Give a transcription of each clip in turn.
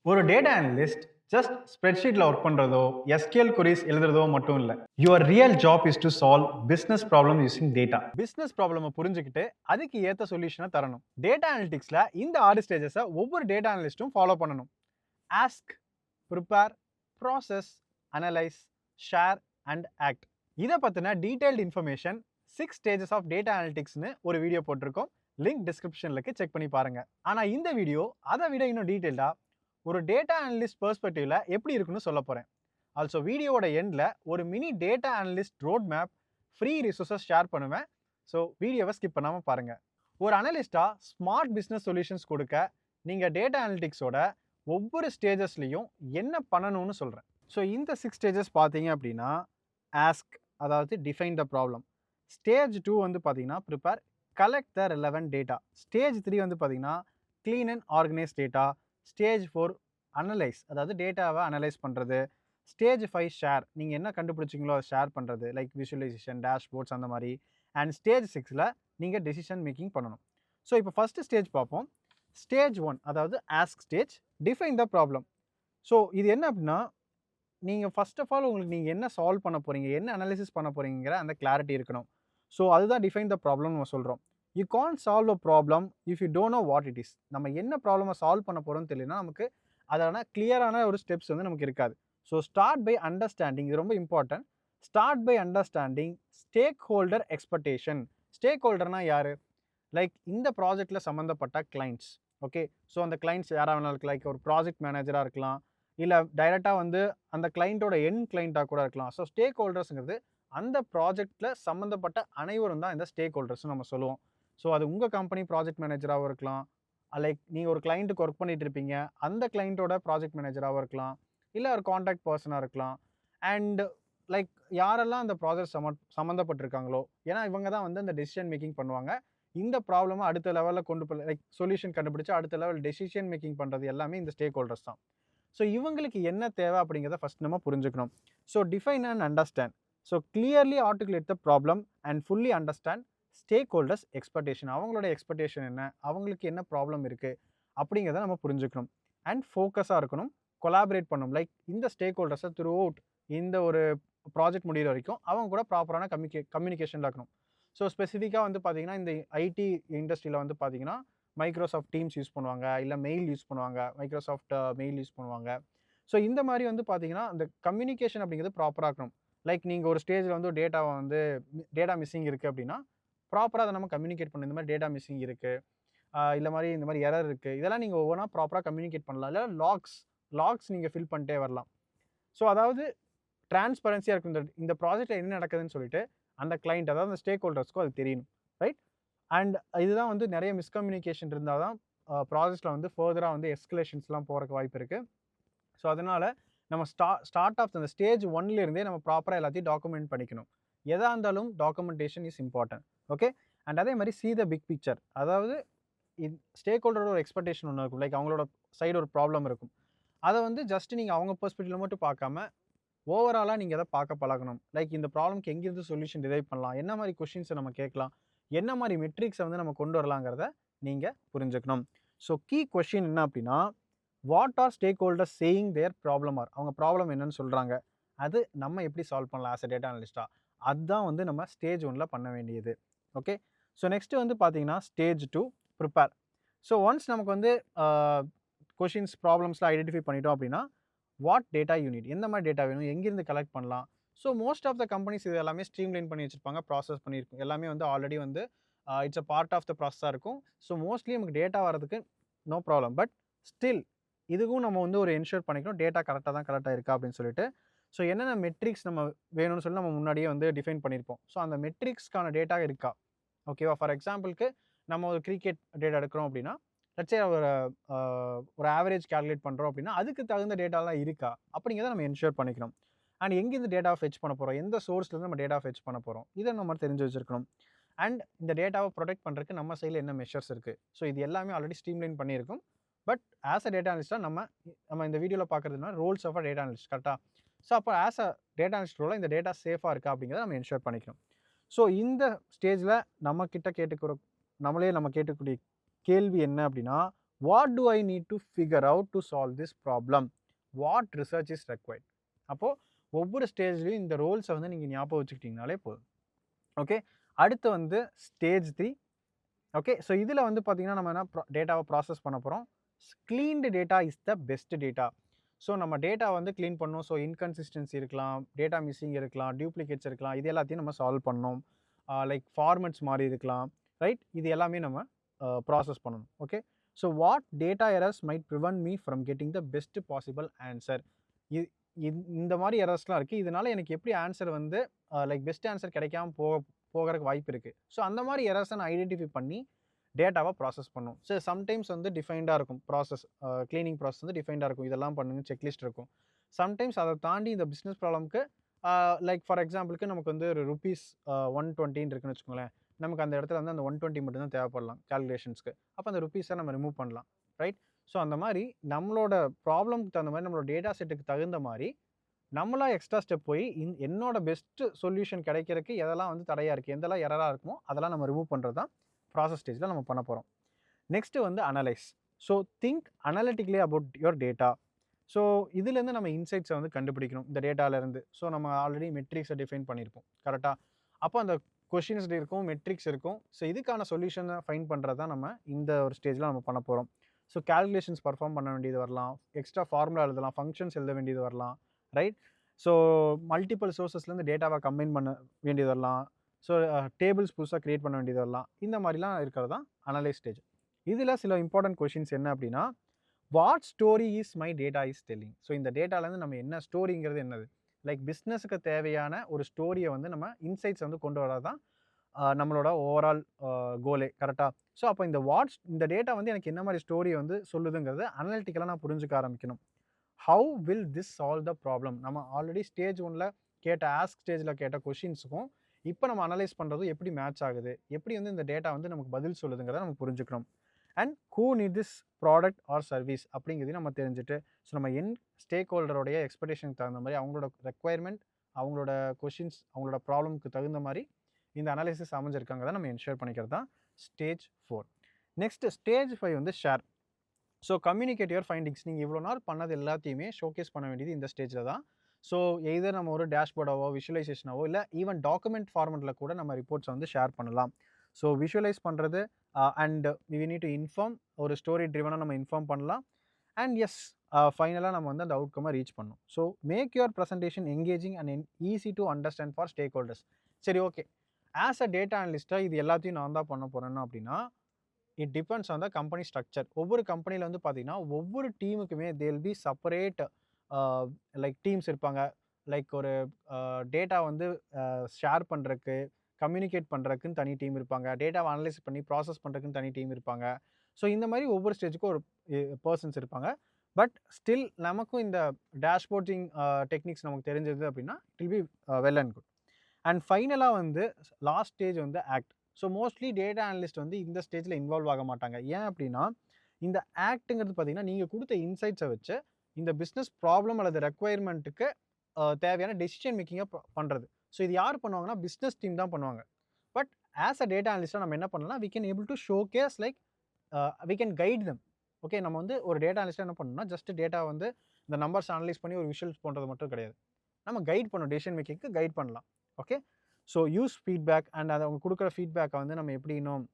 ஒரு data analyst just ஸ்ப்ரெட்ஷீட்ல work பண்றதோ SQL queries எழுதுறதோ மட்டும் இல்ல. Your real job is to solve business problem using data. Business problem புரிஞ்சுக்கிட்டு அதுக்கு ஏத்த சொல்யூஷனை தரணும். டேட்டா அனலிட்டிக்ஸ்ல இந்த 6 ஸ்டேஜஸை ஒவ்வொரு டேட்டா அனலிஸ்டும் ஃபாலோ பண்ணணும். Ask, prepare, process, analyse, share and act. இதை பத்தின detailed information 6 stages of data அனலிட்டிக்ஸ்னு ஒரு வீடியோ போட்டிருக்கோம். லிங்க் டிஸ்கிரிப்ஷன்ல செக் பண்ணி பாருங்க. ஆனா இந்த வீடியோ அதை விட இன்னும் டீடைல்டா ஒரு டேட்டா அனலிஸ்ட் பெர்ஸ்பெக்டிவ்ல எப்படி இருக்குன்னு சொல்ல போறேன். ஆல்சோ வீடியோவோட எண்ட்ல ஒரு mini data analyst road map, free resources share பண்ணுவேன். ஸோ வீடியோவை ஸ்கிப் பண்ணாம பாருங்க. ஒரு அனலிஸ்டா ஸ்மார்ட் பிசினஸ் சொல்யூஷன்ஸ் கொடுக்க நீங்க டேட்டா அனலிட்டிக்ஸோட ஒவ்வொரு ஸ்டேஜஸ்லையும் என்ன பண்ணணும்னு சொல்றேன். ஸோ இந்த 6 ஸ்டேஜஸ் பார்த்தீங்க அப்படின்னா ஆஸ்க், அதாவது டிஃபைன் த ப்ராப்ளம். ஸ்டேஜ் 2 வந்து பார்த்தீங்கன்னா prepare, collect the relevant data. Stage 3 வந்து பார்த்தீங்கன்னா clean and organise data. Stage 4 analyse, அதாவது டேட்டாவை அனலைஸ் பண்ணுறது. ஸ்டேஜ் 5 ஷேர், நீங்கள் என்ன கண்டுபிடிச்சிங்களோ அதை ஷேர் பண்ணுறது, லைக் விஷுவலைசேஷன், டேஷ்போர்ட்ஸ் அந்த மாதிரி. அண்ட் ஸ்டேஜ் 6ல் நீங்கள் டெசிஷன் மேக்கிங் பண்ணணும். ஸோ இப்போ ஃபஸ்ட்டு ஸ்டேஜ் பார்ப்போம். ஸ்டேஜ் 1, அதாவது ask stage, define the problem. So இது என்ன அப்படின்னா, நீங்கள் ஃபர்ஸ்ட் ஆஃப் ஆல் உங்களுக்கு நீங்கள் என்ன சால்வ் பண்ண போகிறீங்க, என்ன அனாலிசிஸ் பண்ண போகிறீங்கிற அந்த கிளாரிட்டி இருக்கணும். ஸோ அதுதான் டிஃபைன் த ப்ராப்ளம் நம்ம சொல்கிறோம். You can't solve a problem if you don't know what it is. நம்ம என்ன ப்ராப்ளமை சால்வ் பண்ண போகிறோம்னு தெரியலனா நமக்கு அதான கிளியரான ஒரு ஸ்டெப்ஸ் வந்து நமக்கு இருக்காது. ஸோ ஸ்டார்ட் பை அண்டர்ஸ்டாண்டிங், இது ரொம்ப important. Start by understanding stakeholder expectation. ஸ்டேக் ஹோல்டர்னா யாரு? லைக் இந்த ப்ராஜெக்டில் சம்மந்தப்பட்ட கிளைண்ட்ஸ். ஓகே, ஸோ அந்த கிளைண்ட்ஸ் யாராக வேணாலும் இருக்கலாம். லைக் ஒரு ப்ராஜெக்ட் மேனேஜராக இருக்கலாம், இல்லை டைரெக்டாக வந்து அந்த கிளைண்ட்டோட எண்ட் கிளைண்ட்டாக கூட இருக்கலாம். ஸோ ஸ்டேக் ஹோல்டர்ஸுங்கிறது அந்த ப்ராஜெக்டில் சம்மந்தப்பட்ட அனைவரும் தான் இந்த ஸ்டேக் ஹோல்டர்ஸ்னு நம்ம சொல்லுவோம். ஸோ அது உங்கள் கம்பெனி ப்ராஜெக்ட் மேனேஜராகவும் இருக்கலாம், லைக் நீங்கள் ஒரு கிளைண்ட்டுக்கு ஒர்க் பண்ணிட்டு இருப்பீங்க, அந்த கிளைண்ட்டோட ப்ராஜெக்ட் மேனேஜராகவும் இருக்கலாம், இல்லை ஒரு காண்டாக்ட் பர்சனாக இருக்கலாம். அண்ட் லைக் யாரெல்லாம் அந்த ப்ராஜெக்ட் சம்மந்தப்பட்டிருக்காங்களோ, ஏன்னா இவங்க தான் வந்து அந்த டெசிஷன் மேக்கிங் பண்ணுவாங்க. இந்த ப்ராப்ளமை அடுத்த லெவலில் கொண்டு போய் லைக் சொல்யூஷன் கண்டுபிடிச்சு அடுத்த லெவல் டெசிஷன் மேக்கிங் பண்ணுறது எல்லாமே இந்த ஸ்டேக் ஹோல்டர்ஸ் தான். ஸோ இவங்களுக்கு என்ன தேவை அப்படிங்கிறத ஃபர்ஸ்ட் நம்ம புரிஞ்சுக்கணும். So define and understand. So clearly articulate the problem and fully understand stack holders expectation. அவங்களோட எக்ஸ்பெக்டேஷன் என்ன, அவங்களுக்கு என்ன ப்ராப்ளம் இருக்குது அப்படிங்கிறத நம்ம புரிஞ்சுக்கணும். அண்ட் ஃபோக்கஸாக இருக்கணும், கொலாபரேட் பண்ணணும். லைக் இந்த ஸ்டேக் ஹோல்டர்ஸை த்ரூ அவுட் இந்த ஒரு ப்ராஜெக்ட் முடிகிற வரைக்கும் அவங்க கூட ப்ராப்பரான கம்யூனிகேஷனில் இருக்கணும். ஸோ ஸ்பெசிஃபிக்காக வந்து பார்த்தீங்கன்னா இந்த ஐடி இண்டஸ்ட்ரியில் வந்து பார்த்தீங்கன்னா மைக்ரோசாஃப்ட் டீம்ஸ் யூஸ் பண்ணுவாங்க, இல்லை மெயில் யூஸ் பண்ணுவாங்க, மைக்ரோசாஃப்ட் மெயில் யூஸ் பண்ணுவாங்க. ஸோ இந்த மாதிரி வந்து பார்த்தீங்கன்னா அந்த கம்யூனிகேஷன் அப்படிங்கிறது ப்ராப்பராக இருக்கணும். லைக் நீங்கள் ஒரு ஸ்டேஜில் வந்து டேட்டாவை வந்து டேட்டா மிஸ்ஸிங் இருக்குது அப்படின்னா ப்ராப்பராக அதை நம்ம கம்யூனிகேட் பண்ணணும். இந்த மாதிரி டேட்டா மிஸ்ஸிங் இருக்குது, இல்லை மாதிரி இந்த மாதிரி எரர் இருக்குது, இதெல்லாம் நீங்கள் ஒவ்வொன்றா ப்ராப்பராக கம்யூனிகேட் பண்ணலாம். இல்லை லாக்ஸ் நீங்கள் ஃபில் பண்ணிட்டே வரலாம். ஸோ அதாவது டிரான்ஸ்பரன்சியாக இருக்கும். இந்த ப்ராஜெக்ட்டில் என்ன நடக்குதுன்னு சொல்லிட்டு அந்த கிளைண்ட், அதாவது அந்த ஸ்டேக் ஹோல்டர்ஸ்க்கும் அது தெரியணும், ரைட்? அண்ட் இதுதான் வந்து நிறைய மிஸ்கம்யூனிகேஷன் இருந்தால் தான் ப்ராஜெக்ட்டில் வந்து ஃபர்தராக வந்து எஸ்கலேஷன்ஸ்லாம் போகிறக்கு வாய்ப்பு இருக்குது. ஸோ அதனால் நம்ம ஸ்டார்ட் ஆஃப் அந்த ஸ்டேஜ் 1லேருந்தே நம்ம ப்ராப்பராக எல்லாத்தையும் டாக்குமெண்ட் பண்ணிக்கணும். எதாக இருந்தாலும் documentation is important. Okay, and அதே மாதிரி சி த பிக் பிக்சர். அதாவது ஸ்டேக் ஹோல்டரோட ஒரு எக்ஸ்பெக்டேஷன் ஒன்று இருக்கும். லைக் அவங்களோட சைடு ஒரு ப்ராப்ளம் இருக்கும். அதை வந்து ஜஸ்ட் நீங்கள் அவங்க பெர்ஸ்பெக்டிவ்ல மட்டும் பார்க்காம ஓவராலாக நீங்கள் எதை பார்க்க பழகணும். லைக் இந்த ப்ராப்ளம்க்கு எங்கேருந்து சொல்யூஷன் டிரைவ் பண்ணலாம், என்ன மாதிரி கொஷின்ஸை நம்ம கேட்கலாம், என்ன மாதிரி மெட்ரிக்ஸை வந்து நம்ம கொண்டு வரலாங்கிறத நீங்கள் புரிஞ்சுக்கணும். ஸோ கீ கொஷின் என்ன அப்படின்னா, what are stack holders saying there problem R, அவங்க ப்ராப்ளம் என்னன்னு சொல்கிறாங்க, அது நம்ம எப்படி சால்வ் பண்ணலாம் ஆஸ் அ டேட்டா அனலிஸ்டாக, அதுதான் வந்து நம்ம ஸ்டேஜ் 1ல் பண்ண வேண்டியது. ஓகே, ஸோ நெக்ஸ்ட்டு வந்து பார்த்தீங்கன்னா ஸ்டேஜ் 2 ப்ரிப்பேர். ஸோ ஒன்ஸ் நமக்கு வந்து கொஷின்ஸ் ப்ராப்ளம்ஸ்லாம் ஐடென்டிஃபை பண்ணிட்டோம் அப்படின்னா வாட் டேட்டா யூனிட், எந்த மாதிரி டேட்டா வேணும், எங்கேருந்து கலெக்ட் பண்ணலாம். So most of the companies இது எல்லாமே ஸ்ட்ரீம்லைன் பண்ணி வச்சிருப்பாங்க, ப்ராசஸ் பண்ணியிருக்கும். எல்லாமே வந்து ஆல்ரெடி வந்து it's a part of the ப்ராசஸாக இருக்கும். ஸோ மோஸ்ட்லி நமக்கு டேட்டா வரதுக்கு நோ ப்ராப்ளம். பட் ஸ்டில் இதுக்கும் நம்ம வந்து ஒரு என்ஷூர் பண்ணிக்கணும், டேட்டா கரெக்டாக இருக்கா அப்படின்னு சொல்லிட்டு. ஸோ என்னென்ன மெட்ரிக்ஸ் நம்ம வேணும்னு சொல்லி நம்ம முன்னாடியே வந்து டிஃபைன் பண்ணியிருப்போம். ஸோ அந்த மெட்ரிக்ஸ்க்கான டேட்டா இருக்கா, ஓகேவா? ஃபார் எக்ஸாம்பிளுக்கு நம்ம ஒரு கிரிக்கெட் டேட்டா எடுக்கிறோம் அப்படின்னா, லட்சே ஒரு ஆவரேஜ் கால்குலேட் பண்ணுறோம் அப்படின்னா அதுக்கு தகுந்த டேட்டாலாம் இருக்கா அப்படிங்கிறத நம்ம என்ஷூர் பண்ணிக்கணும். அண்ட் எங்கேருந்து டேட்டா ஃபெச் பண்ண போகிறோம், எந்த சோர்ஸ்லேருந்து நம்ம டேட்டா ஃபெச் பண்ண போகிறோம், இதை நம்ம தெரிஞ்சு வச்சிருக்கணும். அண்ட் இந்த டேட்டாவை ப்ரொடெக்ட் பண்ணுறதுக்கு நம்ம சைடில் என்ன மெஷர்ஸ் இருக்குது. ஸோ இது எல்லாமே ஆல்ரெடி ஸ்ட்ரீம்லைன் பண்ணியிருக்கும். பட் ஆஸ் அ டேட்டா அனலிஸ்ட்டாக நம்ம இந்த வீடியோவில் பார்க்குறதுனா roles of a data analyst, கரெக்டாக? ஸோ அப்போ ஆஸ் அ டேட்டா அனலிஸ்ட் ரோலாக இந்த டேட்டா சேஃபாக இருக்கா அப்படிங்கிறத நம்ம என்ஷூர் பண்ணிக்கணும். ஸோ இந்த ஸ்டேஜில் நம்ம கேட்டுக்கூடிய கேள்வி என்ன அப்படின்னா, what to I need to figure out to solve this problem, what research is required. அப்போது ஒவ்வொரு ஸ்டேஜ்லையும் இந்த ரோல்ஸை வந்து நீங்கள் ஞாபகம் வச்சுக்கிட்டிங்கனாலே போதும். ஓகே, அடுத்து வந்து ஸ்டேஜ் 3. ஓகே, ஸோ இதில் வந்து பார்த்தீங்கன்னா நம்ம என்ன டேட்டாவை ப்ராசஸ் பண்ண போகிறோம். Cleaned data is the best data. So நம்ம டேட்டா வந்து க்ளீன் பண்ணணும். ஸோ இன்கன்சிஸ்டன்சி இருக்கலாம், டேட்டா மிஸ்ஸிங் இருக்கலாம், டியூப்ளிகேட்ஸ் இருக்கலாம், இது எல்லாத்தையும் நம்ம சால்வ் பண்ணணும். லைக் ஃபார்மெட்ஸ் மாதிரி இருக்கலாம், ரைட்? இது எல்லாமே நம்ம ப்ராசஸ் பண்ணணும். Okay, so what data errors might prevent me from getting the best possible answer. இந்த மாதிரி எரர்ஸ்லாம் இருக்குது. இதனால எனக்கு எப்படி ஆன்சர் வந்து லைக் பெஸ்ட் ஆன்சர் கிடைக்காம போகிறதுக்கு வாய்ப்பு இருக்குது. ஸோ அந்த மாதிரி எரர்ஸை நான் ஐடென்டிஃபை பண்ணி டேட்டாவை ப்ராசஸ் பண்ணும். ஸோ சம்டைம்ஸ் வந்து டிஃபைன்டாக இருக்கும் ப்ராசஸ், க்ளீனிங் ப்ராசஸ் வந்து டிஃபைன்டாக இருக்கும், இதெல்லாம் பண்ணுங்க செக்லிஸ்ட் இருக்கும். சம்டைம்ஸ் அதை தாண்டி இந்த பிஸ்னஸ் ப்ராப்ளம்க்கு லைக் ஃபார் எக்ஸாம்பிளுக்கு நமக்கு வந்து ஒரு ருபீஸ் 120 இருக்குன்னு வச்சுக்கோங்களேன். நமக்கு அந்த இடத்துல வந்து அந்த 120 மட்டும் தான் தேவைப்படலாம் கால்குலேஷன்ஸ்க்கு. அப்போ அந்த ருபீஸை நம்ம ரிமூவ் பண்ணலாம், ரைட்? ஸோ அந்த மாதிரி நம்மளோட ப்ராப்ளம்க்கு தகுந்த மாதிரி, நம்மளோட டேட்டா செட்டுக்கு தகுந்த மாதிரி நம்மளா எக்ஸ்ட்ரா ஸ்டெப் போய் என்னோட பெஸ்ட் சொல்யூஷன் கிடைக்கிறதுக்கு எதெல்லாம் வந்து தடையாக இருக்குது, எதெல்லாம் எரராக இருக்குமோ அதெல்லாம் நம்ம ரிமூவ் பண்ணுறது தான் ப்ராசஸ் ஸ்டேஜில் நம்ம பண்ண போகிறோம். நெக்ஸ்ட்டு வந்து analyse. So think analytically about your data. So இதுலேருந்து நம்ம இன்சைட்ஸை வந்து கண்டுபிடிக்கணும் இந்த டேட்டாலேருந்து. ஸோ நம்ம ஆல்ரெடி மெட்ரிக்ஸை டிஃபைன் பண்ணியிருப்போம், கரெக்டாக? அப்போ அந்த கொஷின்ஸ் இருக்கும், மெட்ரிக்ஸ் இருக்கும். ஸோ இதுக்கான சொல்யூஷனை ஃபைன் பண்ணுறது தான் நம்ம இந்த ஒரு ஸ்டேஜில் நம்ம பண்ண போகிறோம். ஸோ கால்குலேஷன்ஸ் பர்ஃபார்ம் பண்ண வேண்டியது வரலாம், எக்ஸ்ட்ரா ஃபார்முலா எழுதலாம், ஃபங்க்ஷன்ஸ் எழுத வேண்டியது வரலாம், ரைட்? ஸோ மல்டிபிள் சோர்ஸஸ்லேருந்து டேட்டாவை கம்பைன் பண்ண வேண்டியது வரலாம். ஸோ டேபிள்ஸ் புதுசாக க்ரியேட் பண்ண வேண்டியது வரலாம். இந்த மாதிரிலாம் இருக்கிறது தான் அனலைஸ் ஸ்டேஜ். இதில் சில இம்பார்ட்டன்ட் கொஷின்ஸ் என்ன அப்படின்னா, what story is my data is telling. So இந்த டேட்டாலேருந்து நம்ம என்ன ஸ்டோரிங்கிறது என்னது, லைக் பிஸ்னஸுக்கு தேவையான ஒரு ஸ்டோரியை வந்து நம்ம இன்சைட்ஸ் வந்து கொண்டு வரது தான் நம்மளோட ஓவரால் கோலே, கரெக்டாக? ஸோ அப்போ இந்த டேட்டா வந்து எனக்கு என்ன மாதிரி ஸ்டோரியை வந்து சொல்லுதுங்கிறது அனலிட்டிக்கலாக நான் புரிஞ்சுக்க ஆரம்பிக்கணும். How will this solve the problem. நம்ம ஆல்ரெடி ஸ்டேஜ் 1ல் கேட்ட ஆஸ்க் ஸ்டேஜில் கேட்ட கொஷின்ஸுக்கும் இப்போ நம்ம அனலைஸ் பண்ணுறதும் எப்படி மேட்ச் ஆகுது, எப்படி வந்து இந்த டேட்டா வந்து நமக்கு பதில் சொல்லுதுங்கிறத நம்ம புரிஞ்சுக்கணும். And who need this product or service அப்படிங்கிறதையும் நம்ம தெரிஞ்சுட்டு, ஸோ நம்ம ஸ்டேக் ஹோல்டருடைய எக்ஸ்பெக்டேஷனுக்கு தகுந்த மாதிரி, அவங்களோட ரெக்குவயர்மெண்ட், அவங்களோட கொஷின்ஸ், அவங்களோட ப்ராப்ளம்க்கு தகுந்த மாதிரி இந்த அனாலிசிஸ் அமைஞ்சிருக்காங்க நம்ம என்ஷூர் பண்ணிக்கிறது தான் ஸ்டேஜ் 4. நெக்ஸ்ட் ஸ்டேஜ் 5 வந்து share. So communicate your findings. நீங்கள் இவ்வளோ நாள் பண்ணது எல்லாத்தையுமே ஷோகேஸ் பண்ண வேண்டியது இந்த ஸ்டேஜில் தான். ஸோ எய்தர் நம்ம ஒரு டேஷ்போர்டாவோ, விஷுவலைசேஷனாவோ, இல்லை ஈவன் டாக்குமெண்ட் ஃபார்மெட்டில் கூட நம்ம ரிப்போர்ட்ஸை வந்து ஷேர் பண்ணலாம். ஸோ விஷுவலைஸ் பண்ணுறது and we need to inform, ஒரு ஸ்டோரி ட்ரிவனாக நம்ம இன்ஃபார்ம் பண்ணலாம். அண்ட் எஸ், ஃபைனலாக நம்ம வந்து அந்த அவுட்கமை ரீச் பண்ணணும். So make your presentation engaging and easy to understand for stakeholders. சரி, ஓகே, ஆஸ் அ டேட்டா அனலிஸ்ட்டாக இது எல்லாத்தையும் நான் தான் பண்ண போகிறேன்னா அப்படின்னா, it depends on the company structure. ஒவ்வொரு கம்பெனியில் வந்து பார்த்தீங்கன்னா ஒவ்வொரு டீமுக்குமே they will be separate like teams இருப்பாங்க. லைக் ஒரு டேட்டா வந்து ஷேர் பண்ணுறதுக்கு, கம்யூனிகேட் பண்ணுறதுக்குன்னு தனி டீம் இருப்பாங்க, டேட்டாவை அனலைஸ் பண்ணி ப்ராசஸ் பண்ணுறதுக்குன்னு தனி டீம் இருப்பாங்க. ஸோ இந்த மாதிரி ஒவ்வொரு ஸ்டேஜுக்கும் ஒரு பர்சன்ஸ் இருப்பாங்க. பட் ஸ்டில் நமக்கும் இந்த டேஷ்போர்டிங் டெக்னிக்ஸ் நமக்கு தெரிஞ்சது அப்படின்னா it will be well and good. And ஃபைனலாக வந்து லாஸ்ட் ஸ்டேஜ் வந்து act. So mostly data analyst வந்து இந்த ஸ்டேஜில் இன்வால்வ் ஆக மாட்டாங்க. ஏன் அப்படின்னா, இந்த ஆக்ட்டுங்கிறது பார்த்தீங்கன்னா நீங்கள் கொடுத்த இன்சைட்ஸை வச்சு இந்த பிஸ்னஸ் ப்ராப்ளம் அல்லது ரெக்குவயர்மெண்ட்டுக்கு தேவையான டெசிஷன் மேக்கிங்காக பண்ணுறது. ஸோ இது யார் பண்ணுவாங்கன்னா பிஸ்னஸ் டீம் தான் பண்ணுவாங்க. பட் ஆஸ் அ டேட்டா அனலிஸ்ட்டாக நம்ம என்ன பண்ணலாம், we can able to showcase like we can guide them. Okay, நம்ம வந்து ஒரு டேட்டா அனலிஸ்ட்டாக என்ன பண்ணணும்னா, ஜஸ்ட் டேட்டா வந்து இந்த நம்பர்ஸ் அனலைஸ் பண்ணி ஒரு விஷுவல்ஸ் பண்ணுறது மட்டும் கிடையாது, நம்ம கைட் பண்ணணும், டெசிஷன் மேக்கிங்க்கு கைட் பண்ணலாம். Okay, so use feedback and அதை அவங்க கொடுக்குற ஃபீட்பேக்கை வந்து நம்ம எப்படி இன்னும்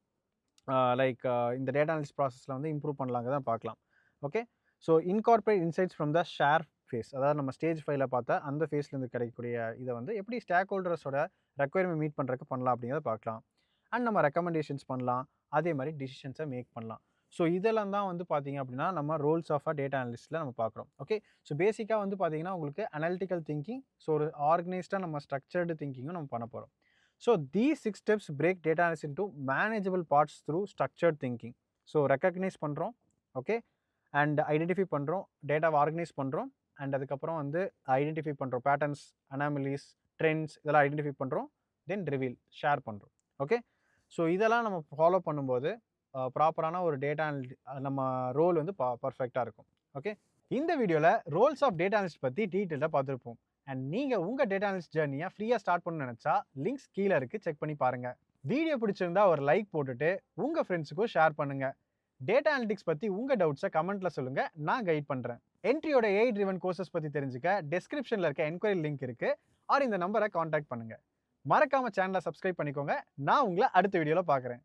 லைக் இந்த டேட்டா அனலிசிஸ் ப்ராசஸில் வந்து இம்ப்ரூவ் பண்ணலாங்க தான் பார்க்கலாம். Okay, so incorporate insights from the share phase, அதாவது நம்ம ஸ்டேஜ் 5ல் பார்த்தா அந்த ஃபேஸ்லேருந்து கிடைக்கக்கூடிய இதை வந்து எப்படி ஸ்டேக் ஹோல்டர்ஸோட ரெக்குவயர்மெண்ட் மீட் பண்ணுறதுக்கு பண்ணலாம் அப்படிங்கிறத பார்க்கலாம். அண்ட் நம்ம ரெக்கமெண்டேஷன்ஸ் பண்ணலாம், அதே மாதிரி டிசிஷன்ஸை மேக் பண்ணலாம். ஸோ இதெல்லாம் தான் வந்து பார்த்தீங்க அப்படின்னா நம்ம ரோல்ஸ் ஆஃப் அ டேட்டா அனலிஸ்ட்டில் நம்ம பார்க்குறோம். ஓகே, ஸோ பேசிக்காக வந்து பார்த்தீங்கன்னா உங்களுக்கு அனலிட்டிக்கல் திங்கிங், ஸோ ஒரு ஆர்கனைஸ்டாக நம்ம ஸ்ட்ரக்சர்டு திங்கிங்கும் நம்ம பண்ண போகிறோம். So these 6 steps break data analysis into manageable parts through structured thinking. So recognise பண்ணுறோம், ஓகே, அண்ட் ஐடென்டிஃபை பண்ணுறோம், டேட்டாவை ஆர்கனைஸ் பண்ணுறோம், அண்ட் அதுக்கப்புறம் வந்து ஐடென்டிஃபை பண்ணுறோம் பேட்டர்ன்ஸ், அனாமலிஸ், ட்ரெண்ட்ஸ், இதெல்லாம் ஐடென்டிஃபை பண்ணுறோம், தென் ரிவீல், ஷேர் பண்ணுறோம். ஓகே, ஸோ இதெல்லாம் நம்ம ஃபாலோ பண்ணும்போது ப்ராப்பரான ஒரு டேட்டா நம்ம ரோல் வந்து பர்ஃபெக்டாக இருக்கும். ஓகே, இந்த வீடியோவில் ரோல்ஸ் ஆஃப் டேட்டா அனலிஸ்ட் பற்றி டீட்டெயிலாக பார்த்துருப்போம். அண்ட் நீங்கள் உங்கள் டேட்டா அனலிஸ்ட் ஜர்னியை ஃப்ரீயாக ஸ்டார்ட் பண்ணணும்னு நினச்சா லிங்க்ஸ் கீழே இருக்குது, செக் பண்ணி பாருங்கள். வீடியோ பிடிச்சிருந்தா ஒரு லைக் போட்டுட்டு உங்கள் ஃப்ரெண்ட்ஸுக்கும் ஷேர் பண்ணுங்கள். டேட்டா அனலிட்டிக்ஸ் பத்தி உங்க டவுட்ஸை கமெண்ட்ல சொல்லுங்க, நான் கைட் பண்றேன். என்ட்ரியோட AI driven கோர்சஸ் பத்தி தெரிஞ்சுக்க டெஸ்கிரிப்ஷன்ல இருக்க என்கொயரி லிங்க் இருக்கு, ஆர் இந்த நம்பரை காண்டாக்ட் பண்ணுங்க. மறக்காம சேனலை சப்ஸ்கிரைப் பண்ணிக்கோங்க. நான் உங்களை அடுத்த வீடியோல பார்க்குறேன்.